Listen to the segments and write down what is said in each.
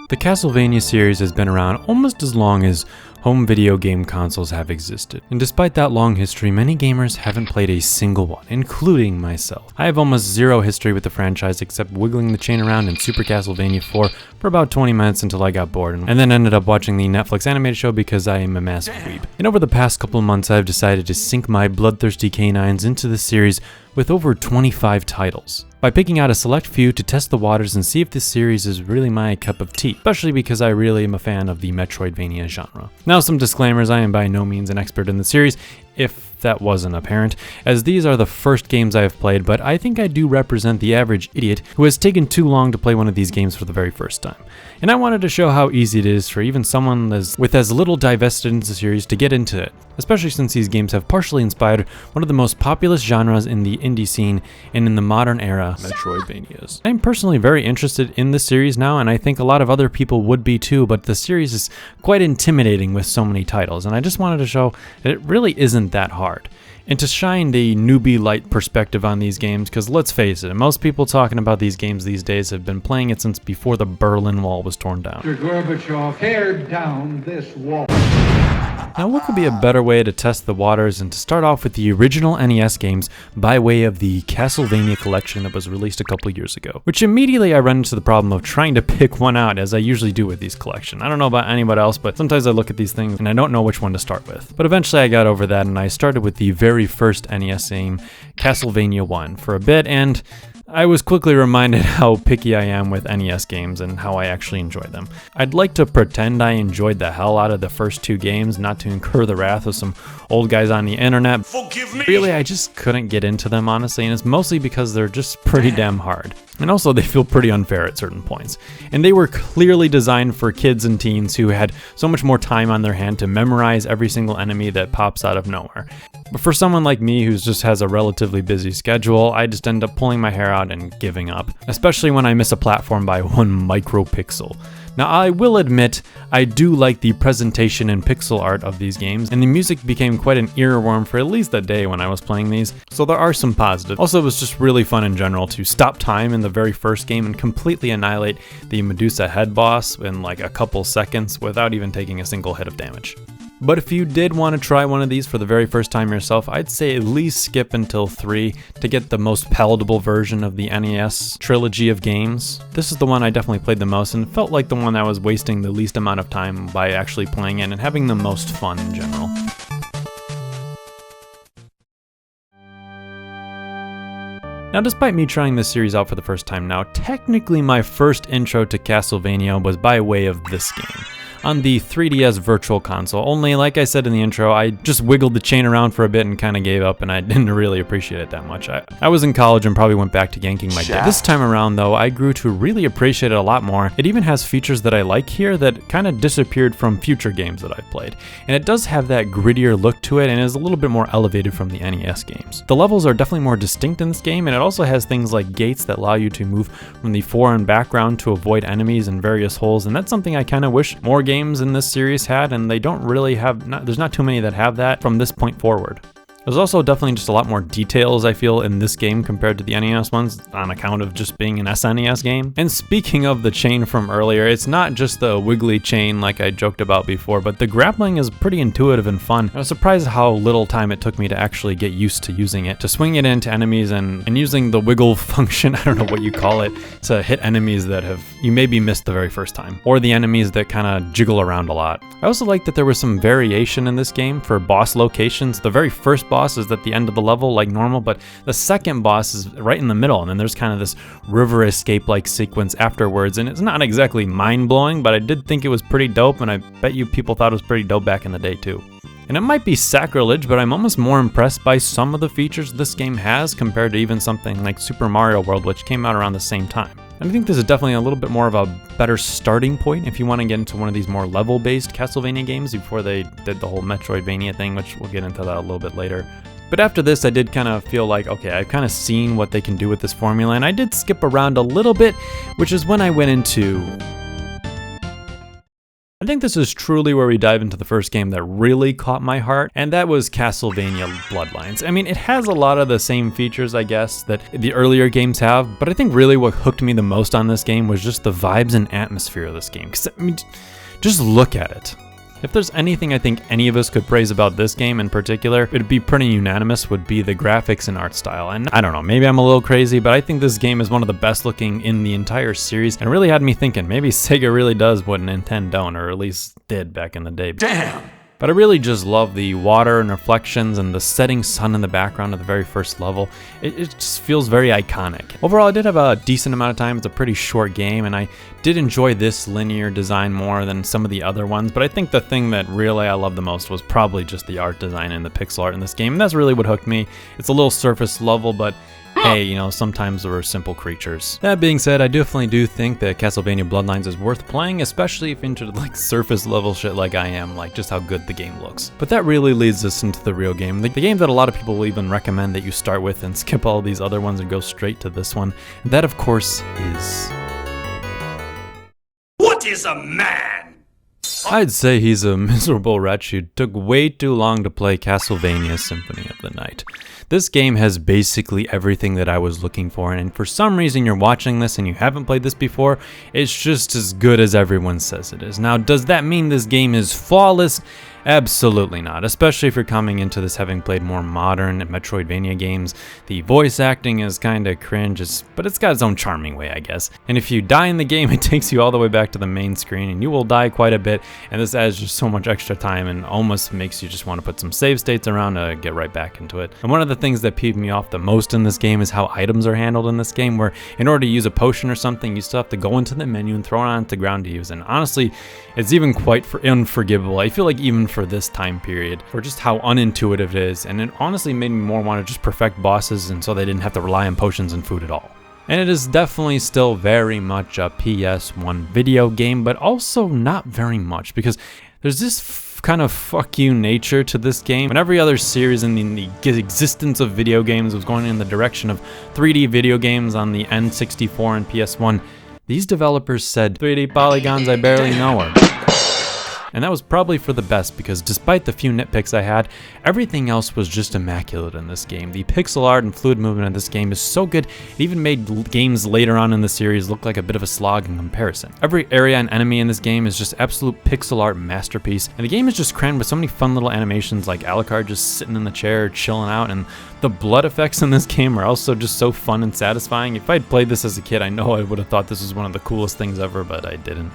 The Castlevania series has been around almost as long as home video game consoles have existed. And despite that long history, many gamers haven't played a single one, including myself. I have almost zero history with the franchise except wiggling the chain around in Super Castlevania IV for about 20 minutes until I got bored, and then ended up watching the Netflix animated show because I am a massive weeb. And over the past couple of months, I've decided to sink my bloodthirsty canines into the series with over 25 titles, by picking out a select few to test the waters and see if this series is really my cup of tea, especially because I really am a fan of the Metroidvania genre. Now, some disclaimers: I am by no means an expert in the series, if that wasn't apparent, as these are the first games I have played, but I think I do represent the average idiot who has taken too long to play one of these games for the very first time. And I wanted to show how easy it is for even someone with as little divested into the series to get into it, especially since these games have partially inspired one of the most populous genres in the indie scene and in the modern era, Metroidvanias. I'm personally very interested in this series now, and I think a lot of other people would be too, but the series is quite intimidating with so many titles, and I just wanted to show that it really isn't that hard. And to shine the newbie light perspective on these games, because let's face it, most people talking about these games these days have been playing it since before the Berlin Wall was torn down. Mr. Gorbachev, tear down this wall. Now, what could be a better way to test the waters than to start off with the original NES games by way of the Castlevania collection that was released a couple years ago, which immediately I run into the problem of trying to pick one out, as I usually do with these collections. I don't know about anybody else, but sometimes I look at these things and I don't know which one to start with. But eventually I got over that and I started with the very first NES game, Castlevania 1, for a bit, and I was quickly reminded how picky I am with NES games and how I actually enjoy them. I'd like to pretend I enjoyed the hell out of the first two games, not to incur the wrath of some old guys on the internet. Forgive me! Really, I just couldn't get into them, honestly, and it's mostly because they're just pretty damn hard. And also, they feel pretty unfair at certain points. And they were clearly designed for kids and teens who had so much more time on their hand to memorize every single enemy that pops out of nowhere. But for someone like me who just has a relatively busy schedule, I just end up pulling my hair out and giving up, especially when I miss a platform by 1 micropixel. Now, I will admit, I do like the presentation and pixel art of these games, and the music became quite an earworm for at least a day when I was playing these, so there are some positives. Also, it was just really fun in general to stop time in the very first game and completely annihilate the Medusa head boss in like a couple seconds without even taking a single hit of damage. But if you did want to try one of these for the very first time yourself, I'd say at least skip until 3 to get the most palatable version of the NES trilogy of games. This is the one I definitely played the most and felt like the one I was wasting the least amount of time by actually playing it and having the most fun in general. Now, despite me trying this series out for the first time now, technically my first intro to Castlevania was by way of this game on the 3DS Virtual Console, only like I said in the intro, I just wiggled the chain around for a bit and kind of gave up, and I didn't really appreciate it that much. I was in college and probably went back to yanking my dad. This time around though, I grew to really appreciate it a lot more. It even has features that I like here that kind of disappeared from future games that I've played, and it does have that grittier look to it and is a little bit more elevated from the NES games. The levels are definitely more distinct in this game, and it also has things like gates that allow you to move from the fore and background to avoid enemies in various holes, and that's something I kind of wish more games in this series had, and they don't really have, there's not too many that have that from this point forward. There's also definitely just a lot more details, I feel, in this game compared to the NES ones on account of just being an SNES game. And speaking of the chain from earlier, it's not just the wiggly chain like I joked about before, but the grappling is pretty intuitive and fun. I was surprised how little time it took me to actually get used to using it, to swing it into enemies and using the wiggle function, I don't know what you call it, to hit enemies that you maybe missed the very first time, or the enemies that kind of jiggle around a lot. I also like that there was some variation in this game for boss locations. The very first boss is at the end of the level like normal, but the second boss is right in the middle, and then there's kind of this river escape like sequence afterwards, and it's not exactly mind-blowing, but I did think it was pretty dope, and I bet you people thought it was pretty dope back in the day too. And it might be sacrilege, but I'm almost more impressed by some of the features this game has compared to even something like Super Mario World, which came out around the same time. And I think this is definitely a little bit more of a better starting point if you want to get into one of these more level-based Castlevania games before they did the whole Metroidvania thing, which we'll get into that a little bit later. But after this, I did kind of feel like, okay, I've kind of seen what they can do with this formula, and I did skip around a little bit, which is when I went into I think this is truly where we dive into the first game that really caught my heart, and that was Castlevania Bloodlines. I mean, it has a lot of the same features, I guess, that the earlier games have, but I think really what hooked me the most on this game was just the vibes and atmosphere of this game. Because, I mean, just look at it. If there's anything I think any of us could praise about this game in particular, it'd be pretty unanimous, would be the graphics and art style. And I don't know, maybe I'm a little crazy, but I think this game is one of the best looking in the entire series, and it really had me thinking maybe Sega really does what Nintendo don't, or at least did back in the day. Damn! But I really just love the water and reflections and the setting sun in the background of the very first level. It just feels very iconic. Overall, I did have a decent amount of time. It's a pretty short game, and I did enjoy this linear design more than some of the other ones, but I think the thing that really I loved the most was probably just the art design and the pixel art in this game, and that's really what hooked me. It's a little surface level, but hey, you know, sometimes we're simple creatures. That being said, I definitely do think that Castlevania Bloodlines is worth playing, especially if you're into like surface level shit like I am, like just how good the game looks. But that really leads us into the real game, the game that a lot of people will even recommend that you start with and skip all these other ones and go straight to this one. And that, of course, is... What is a man? I'd say he's a miserable wretch who took way too long to play Castlevania Symphony of the Night. This game has basically everything that I was looking for, and for some reason you're watching this and you haven't played this before, it's just as good as everyone says it is. Now, does that mean this game is flawless? Absolutely not, especially if you're coming into this having played more modern Metroidvania games. The voice acting is kinda cringe, but it's got its own charming way, I guess. And if you die in the game, it takes you all the way back to the main screen, and you will die quite a bit, and this adds just so much extra time and almost makes you just want to put some save states around to get right back into it. And one of the things that peeved me off the most in this game is how items are handled in this game, where in order to use a potion or something, you still have to go into the menu and throw it onto the ground to use. And honestly, it's even quite unforgivable. I feel like even for this time period, for just how unintuitive it is, and it honestly made me more want to just perfect bosses, and so they didn't have to rely on potions and food at all. And it is definitely still very much a PS1 video game, but also not very much, because there's this kind of fuck you nature to this game. When every other series in the existence of video games was going in the direction of 3D video games on the N64 and PS1, these developers said, 3D polygons, I barely know her. And that was probably for the best, because despite the few nitpicks I had, everything else was just immaculate in this game. The pixel art and fluid movement in this game is so good, it even made games later on in the series look like a bit of a slog in comparison. Every area and enemy in this game is just absolute pixel art masterpiece, and the game is just crammed with so many fun little animations, like Alucard just sitting in the chair chilling out, and the blood effects in this game are also just so fun and satisfying. If I'd played this as a kid, I know I would have thought this was one of the coolest things ever, but I didn't.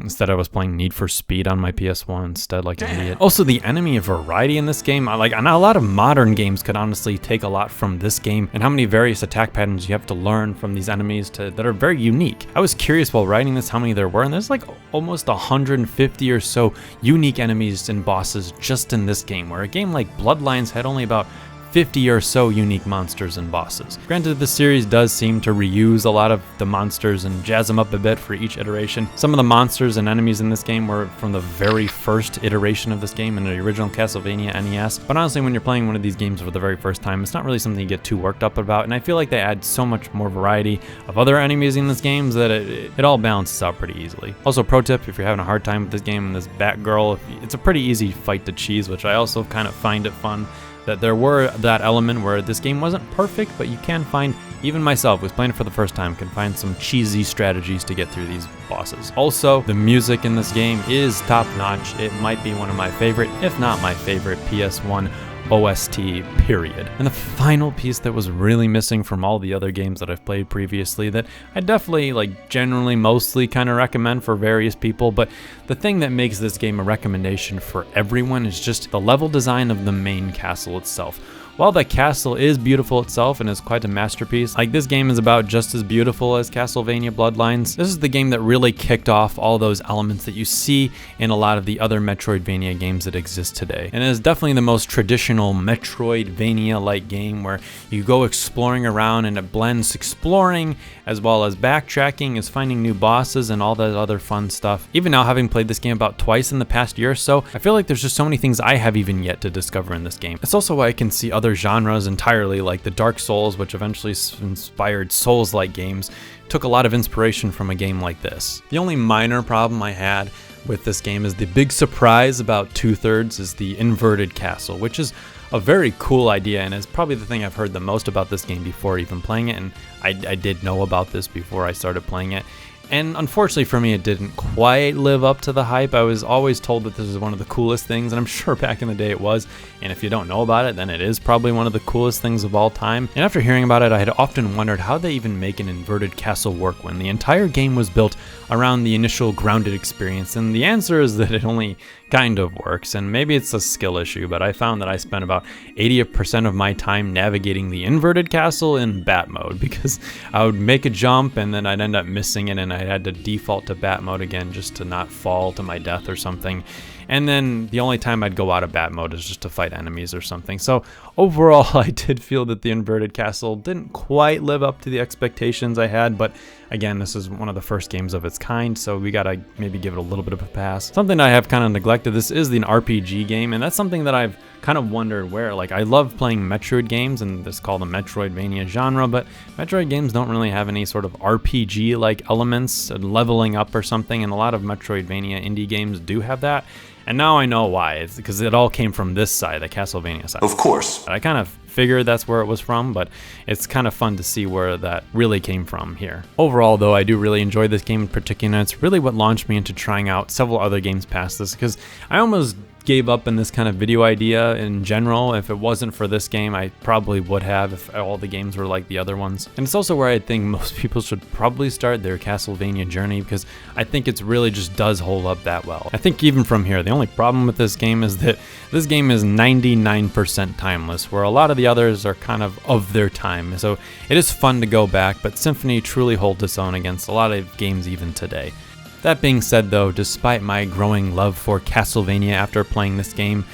Instead, I was playing Need for Speed on my PS1 instead, like an idiot. Also, the enemy variety in this game, like a lot of modern games could honestly take a lot from this game, and how many various attack patterns you have to learn from these enemies that are very unique. I was curious while writing this how many there were, and there's like almost 150 or so unique enemies and bosses just in this game, where a game like Bloodlines had only about 50 or so unique monsters and bosses. Granted, the series does seem to reuse a lot of the monsters and jazz them up a bit for each iteration. Some of the monsters and enemies in this game were from the very first iteration of this game in the original Castlevania NES, but honestly, when you're playing one of these games for the very first time, it's not really something you get too worked up about, and I feel like they add so much more variety of other enemies in this game that it all balances out pretty easily. Also, pro tip, if you're having a hard time with this game and this Batgirl, it's a pretty easy fight to cheese, which I also kind of find it fun. That there were that element where this game wasn't perfect, but you can find, even myself who's playing it for the first time, can find some cheesy strategies to get through these bosses. Also, the music in this game is top notch. It might be one of my favorite, if not my favorite, PS1 OST, period. And the final piece that was really missing from all the other games that I've played previously that I definitely, generally, mostly kind of recommend for various people, but the thing that makes this game a recommendation for everyone is just the level design of the main castle itself. While the castle is beautiful itself and is quite a masterpiece, this game is about just as beautiful as Castlevania Bloodlines. This is the game that really kicked off all those elements that you see in a lot of the other Metroidvania games that exist today. And it is definitely the most traditional Metroidvania-like game where you go exploring around, and it blends exploring as well as backtracking, as finding new bosses and all that other fun stuff. Even now, having played this game about twice in the past year or so, I feel like there's just so many things I have even yet to discover in this game. It's also why I can see other genres entirely, like the Dark Souls, which eventually inspired Souls-like games, took a lot of inspiration from a game like this. The only minor problem I had with this game is the big surprise about 2/3 is the inverted castle, which is a very cool idea and is probably the thing I've heard the most about this game before even playing it, and I did know about this before I started playing it. And unfortunately for me, it didn't quite live up to the hype. I was always told that this is one of the coolest things, and I'm sure back in the day it was. And if you don't know about it, then it is probably one of the coolest things of all time. And after hearing about it, I had often wondered how they even make an inverted castle work when the entire game was built around the initial grounded experience. And the answer is that it only kind of works, and maybe it's a skill issue, but I found that I spent about 80% of my time navigating the inverted castle in bat mode, because I would make a jump and then I'd end up missing it, and I had to default to bat mode again just to not fall to my death or something. And then the only time I'd go out of bat mode is just to fight enemies or something. So overall, I did feel that the inverted castle didn't quite live up to the expectations I had, but again, this is one of the first games of its kind, so we gotta maybe give it a little bit of a pass. Something I have kind of neglected, this is an RPG game, and that's something that I've kind of wondered where. Like, I love playing Metroid games, and this is called the Metroidvania genre, but Metroid games don't really have any sort of RPG-like elements, leveling up or something, and a lot of Metroidvania indie games do have that. And now I know why. It's because it all came from this side, the Castlevania side. Of course. I kind of figured that's where it was from, but it's kind of fun to see where that really came from here. Overall, though, I do really enjoy this game in particular, and it's really what launched me into trying out several other games past this, because I almost gave up on this kind of video idea in general. If it wasn't for this game, I probably would have if all the games were like the other ones. And it's also where I think most people should probably start their Castlevania journey, because I think it's really just does hold up that well. I think even from here, the only problem with this game is that this game is 99% timeless, where a lot of the others are kind of their time. So it is fun to go back, but Symphony truly holds its own against a lot of games even today. That being said, though, despite my growing love for Castlevania after playing this game,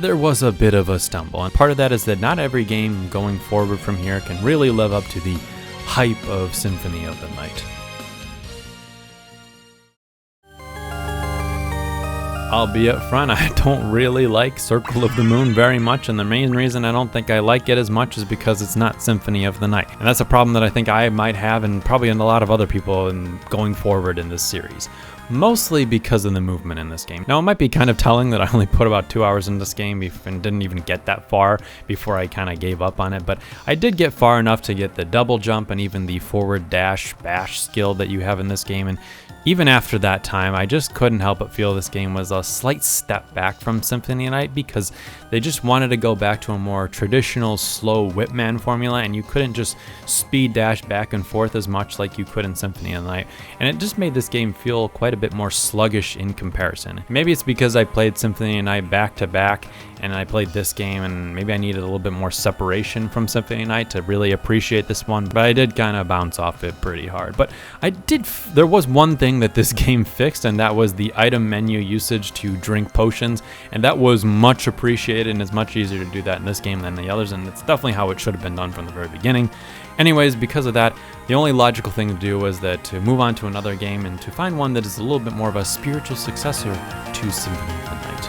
there was a bit of a stumble, and part of that is that not every game going forward from here can really live up to the hype of Symphony of the Night. I'll be up front, I don't really like Circle of the Moon very much, and the main reason I don't think I like it as much is because it's not Symphony of the Night. And that's a problem that I think I might have, and probably in a lot of other people in going forward in this series. Mostly because of the movement in this game. Now, it might be kind of telling that I only put about 2 hours in this game and didn't even get that far before I kind of gave up on it, but I did get far enough to get the double jump and even the forward dash bash skill that you have in this game, and even after that time, I just couldn't help but feel this game was a slight step back from Symphony of the Night, because they just wanted to go back to a more traditional slow Whipman formula, and you couldn't just speed dash back and forth as much like you could in Symphony of the Night, and it just made this game feel quite a bit more sluggish in comparison. Maybe it's because I played Symphony of the Night back to back, and I played this game, and maybe I needed a little bit more separation from Symphony of the Night to really appreciate this one, but I did kind of bounce off it pretty hard. But there was one thing that this game fixed, and that was the item menu usage to drink potions, and that was much appreciated, and it's much easier to do that in this game than the others, and it's definitely how it should have been done from the very beginning. Anyways, because of that, the only logical thing to do was that to move on to another game and to find one that is a little bit more of a spiritual successor to Symphony of the Night.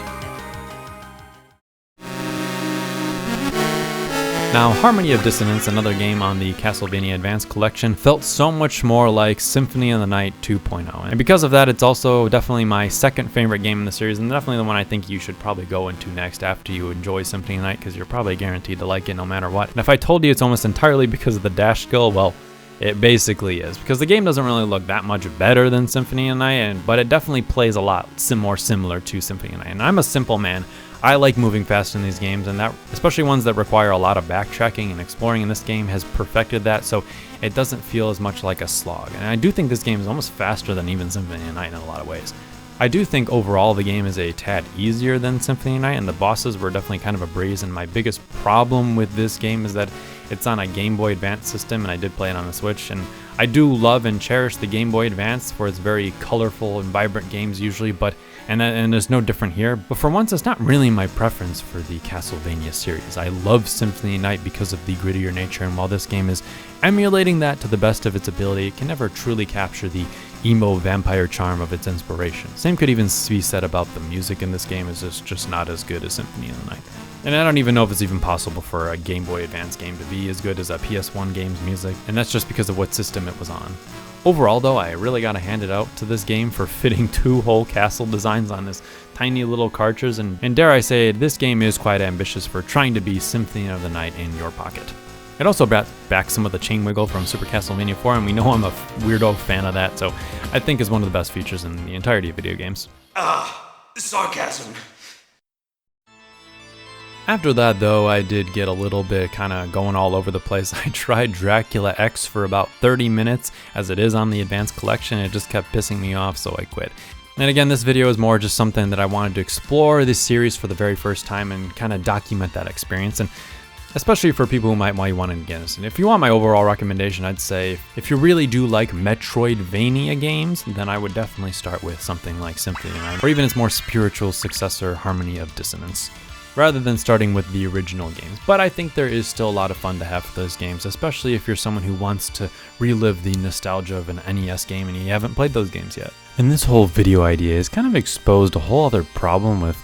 Now, Harmony of Dissonance, another game on the Castlevania Advance collection, felt so much more like Symphony of the Night 2.0. And because of that, it's also definitely my second favorite game in the series, and definitely the one I think you should probably go into next after you enjoy Symphony of the Night, because you're probably guaranteed to like it no matter what. And if I told you it's almost entirely because of the dash skill, well, it basically is, because the game doesn't really look that much better than Symphony of the Night, but it definitely plays a lot more similar to Symphony of the Night. And I'm a simple man. I like moving fast in these games, and that, especially ones that require a lot of backtracking and exploring, in this game has perfected that, so it doesn't feel as much like a slog. And I do think this game is almost faster than even Symphony of the Night in a lot of ways. I do think overall the game is a tad easier than Symphony of the Night, and the bosses were definitely kind of a breeze, and my biggest problem with this game is that it's on a Game Boy Advance system, and I did play it on the Switch, and I do love and cherish the Game Boy Advance for its very colorful and vibrant games usually, and there's no different here. But for once, it's not really my preference for the Castlevania series. I love Symphony of the Night because of the grittier nature, and while this game is emulating that to the best of its ability, it can never truly capture the emo vampire charm of its inspiration. Same could even be said about the music in this game, is just not as good as Symphony of the Night. And I don't even know if it's even possible for a Game Boy Advance game to be as good as a PS1 game's music, and that's just because of what system it was on. Overall though, I really gotta hand it out to this game for fitting 2 whole castle designs on this tiny little cartridge, and dare I say, this game is quite ambitious for trying to be Symphony of the Night in your pocket. It also brought back some of the chain wiggle from Super Castlevania IV, and we know I'm a weirdo fan of that, so I think is one of the best features in the entirety of video games. Sarcasm. After that though, I did get a little bit kind of going all over the place. I tried Dracula X for about 30 minutes, as it is on the Advanced Collection. It just kept pissing me off, so I quit. And again, this video is more just something that I wanted to explore this series for the very first time and kind of document that experience, and especially for people who might want to get this. And if you want my overall recommendation, I'd say if you really do like Metroidvania games, then I would definitely start with something like Symphony of the Night, or even its more spiritual successor, Harmony of Dissonance, rather than starting with the original games. But I think there is still a lot of fun to have with those games, especially if you're someone who wants to relive the nostalgia of an NES game and you haven't played those games yet. And this whole video idea has kind of exposed a whole other problem with,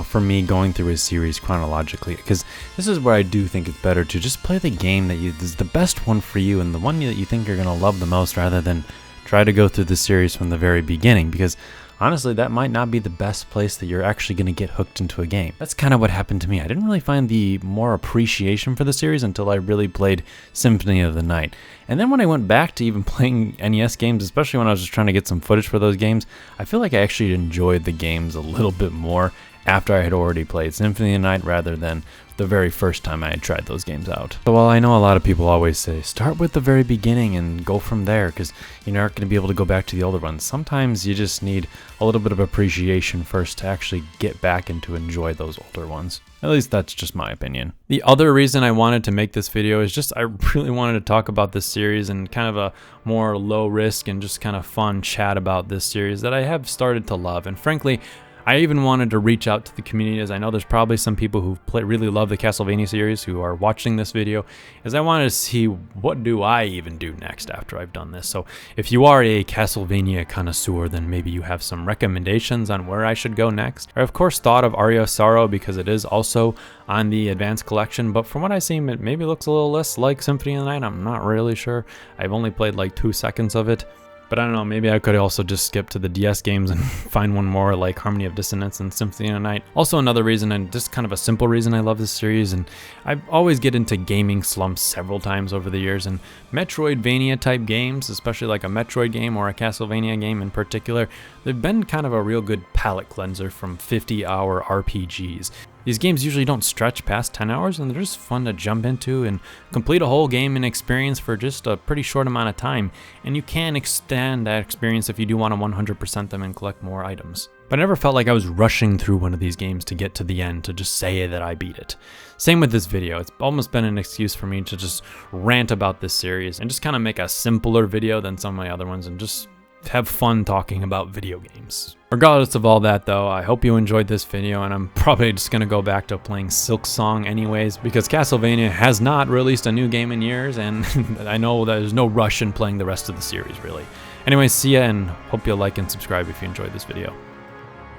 for me going through a series chronologically, because this is where I do think it's better to just play the game that is the best one for you and the one that you think you're going to love the most, rather than try to go through the series from the very beginning, because honestly, that might not be the best place that you're actually going to get hooked into a game. That's kind of what happened to me. I didn't really find the more appreciation for the series until I really played Symphony of the Night. And then when I went back to even playing NES games, especially when I was just trying to get some footage for those games, I feel like I actually enjoyed the games a little bit more after I had already played Symphony of the Night rather than the very first time I had tried those games out. So while I know a lot of people always say, start with the very beginning and go from there, because you're not going to be able to go back to the older ones, sometimes you just need a little bit of appreciation first to actually get back and to enjoy those older ones. At least that's just my opinion. The other reason I wanted to make this video is just I really wanted to talk about this series and kind of a more low risk and just kind of fun chat about this series that I have started to love. And frankly, I even wanted to reach out to the community, as I know there's probably some people who really love the Castlevania series who are watching this video, as I wanted to see what do I even do next after I've done this. So if you are a Castlevania connoisseur, then maybe you have some recommendations on where I should go next. I of course thought of Aria of Sorrow because it is also on the Advanced Collection, but from what I've seen, it maybe looks a little less like Symphony of the Night. I'm not really sure. I've only played like 2 seconds of it. But I don't know, maybe I could also just skip to the DS games and find one more like Harmony of Dissonance and Symphony of the Night. Also another reason, and just kind of a simple reason I love this series, and I always get into gaming slumps several times over the years, and Metroidvania type games, especially like a Metroid game or a Castlevania game in particular, they've been kind of a real good palate cleanser from 50-hour RPGs. These games usually don't stretch past 10 hours, and they're just fun to jump into and complete a whole game and experience for just a pretty short amount of time. And you can extend that experience if you do want to 100% them and collect more items. But I never felt like I was rushing through one of these games to get to the end to just say that I beat it. Same with this video. It's almost been an excuse for me to just rant about this series and just kind of make a simpler video than some of my other ones and just have fun talking about video games. Regardless of all that though, I hope you enjoyed this video, and I'm probably just gonna go back to playing Silksong anyways, because Castlevania has not released a new game in years, and I know there's no rush in playing the rest of the series really. Anyways, see ya, and hope you'll like and subscribe if you enjoyed this video.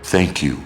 Thank you